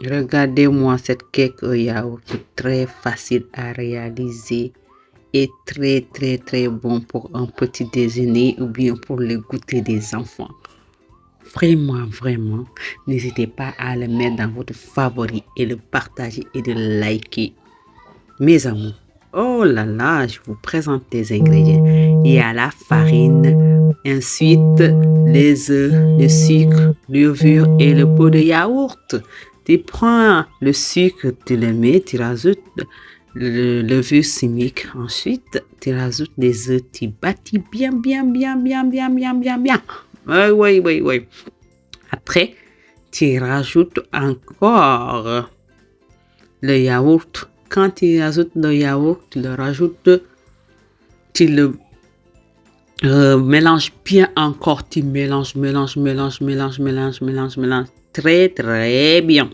Regardez-moi cette cake au yaourt, très facile à réaliser et très très très bon pour un petit déjeuner ou bien pour le goûter des enfants. Vraiment, n'hésitez pas à le mettre dans votre favori et le partager et de le liker. Mes amours, oh là là, je vous présente les ingrédients. Il y a la farine, ensuite les œufs, le sucre, l'levure et le pot de yaourt. Tu prends le sucre, tu le mets, tu rajoutes le levure chimique. Ensuite, tu rajoutes les œufs, tu bâtis bien. Oui. Après, tu rajoutes encore le yaourt. Quand tu rajoutes le yaourt, tu le rajoutes, tu le mélanges bien encore. Tu mélanges très très bien.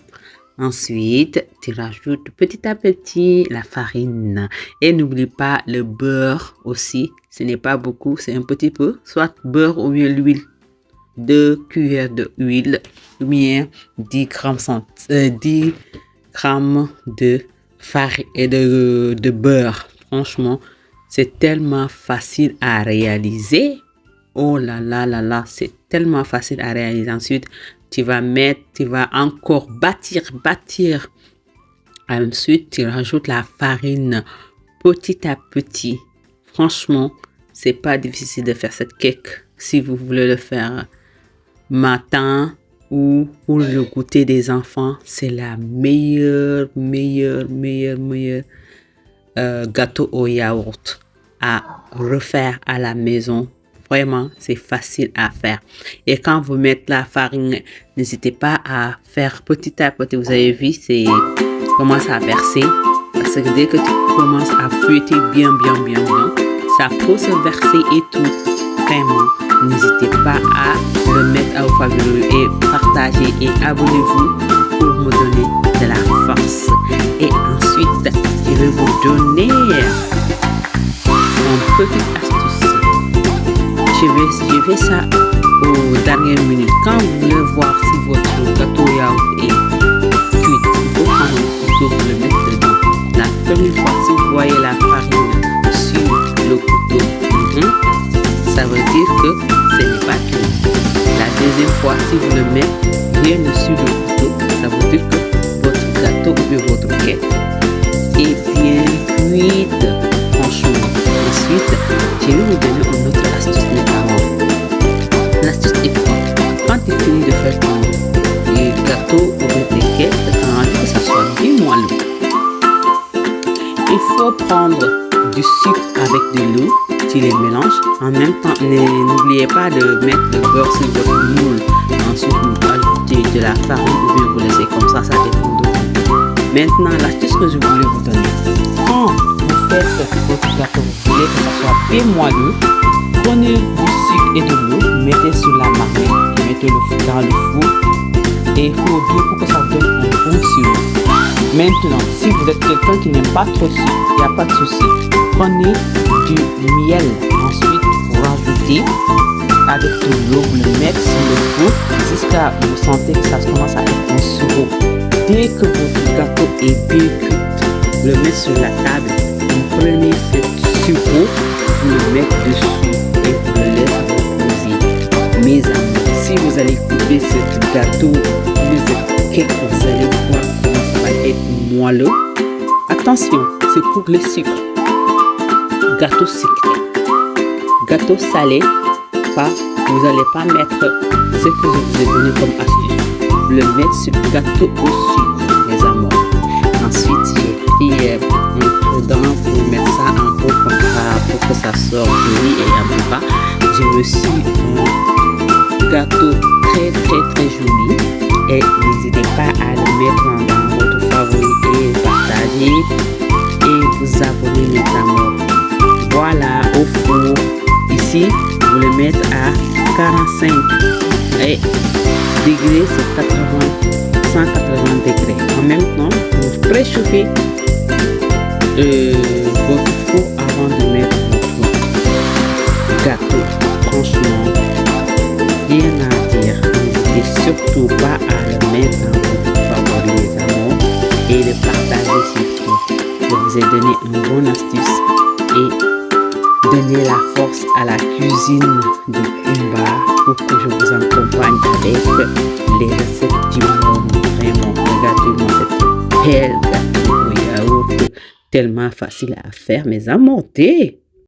Ensuite, tu rajoutes petit à petit la farine. Et n'oublie pas le beurre aussi. Ce n'est pas beaucoup, c'est un petit peu. Soit beurre ou bien l'huile. 2 cuillères d'huile ou bien 10 grammes de farine et de beurre. Franchement, c'est tellement facile à réaliser. Oh là là, c'est tellement facile à réaliser. Ensuite, tu vas encore bâtir. Ensuite, tu rajoutes la farine petit à petit. Franchement, c'est pas difficile de faire cette cake. Si vous voulez le faire matin ou pour le goûter des enfants, c'est la meilleure gâteau au yaourt à refaire à la maison. Vraiment, c'est facile à faire. Et quand vous mettez la farine, n'hésitez pas à faire petit à petit. Vous avez vu, c'est commence à verser. Parce que dès que tu commences à fouetter bien, ça peut se verser et tout. Vraiment, n'hésitez pas à le mettre à vos favoris et partager et abonnez-vous pour me donner de la force. Et ensuite, je vais vous donner une petite astuce. Je fais ça aux dernières minutes. Quand vous voulez voir si votre gâteau yaourt est cuit, il faut prendre un couteau pour le mettre dedans. La première fois, si vous voyez la farine sur le couteau, ça veut dire que ce n'est pas cuit. La deuxième fois, si vous le mettez bien sur le couteau, ça veut dire que votre gâteau ou bien votre cake est bien cuite. Franchement. Ensuite, je vais vous donner une autre astuce, mais avant. L'astuce est quand tu finis de faire ton gâteau ou bien tes cakes, tu as envie que ça soit bien moelleux. Il faut prendre du sucre avec de l'eau, tu les mélanges. En même temps, n'oubliez pas de mettre le beurre sur votre moule. Ensuite, vous ajoutez de la farine ou bien vous laissez comme ça dépend de vous. Maintenant, l'astuce que je voulais vous donner. Quand vous faites votre gâteau, vous voulez que ça soit bien moelleux, prenez du sucre et de l'eau, mettez sur la marmite et mettez-le dans le four. Et il faut bien pour que ça vous donne un bon sirop. Maintenant, si vous êtes quelqu'un qui n'aime pas trop sucre, il n'y a pas de souci. Prenez du miel. Ensuite, vous rajoutez avec de l'eau, vous le mettez sur le four jusqu'à vous sentez que ça commence à être un sirop. Dès que votre gâteau est bien cuit, vous le mettez sur la table. Vous prenez ce sirop, vous le mettez dessus et vous le laissez reposer. Mes amis, si vous allez couper ce gâteau, cette cake, vous allez voir comment ça va être moelleux. Attention, c'est pour le sucre. Gâteau sucré. Gâteau salé, vous n'allez pas mettre ce que je vous ai donné comme astuce. Vous le mettez sur le gâteau au sucre, mes amours. Ensuite, j'ai pris un credon pour mettre ça en pot comme ça, pour que ça sorte joli et un peu bas. J'ai reçu un gâteau très joli. Et n'hésitez pas à le mettre dans votre favori et partager et vous abonner, mes amours. Voilà, au four. Ici, vous le mettez à 45 degrés, c'est 180 degrés. En même temps, vous préchauffez votre four avant de mettre votre gâteau. Franchement, rien à dire. N'hésitez surtout pas à le mettre dans votre favori. et de partager surtout. Je vous ai donné une bonne astuce et donner la force à la cuisine de Kumba pour que je vous accompagne avec les recettes du monde. Vraiment, regardez-moi cette belle gâteau au yaourt, tellement facile à faire mais à monter.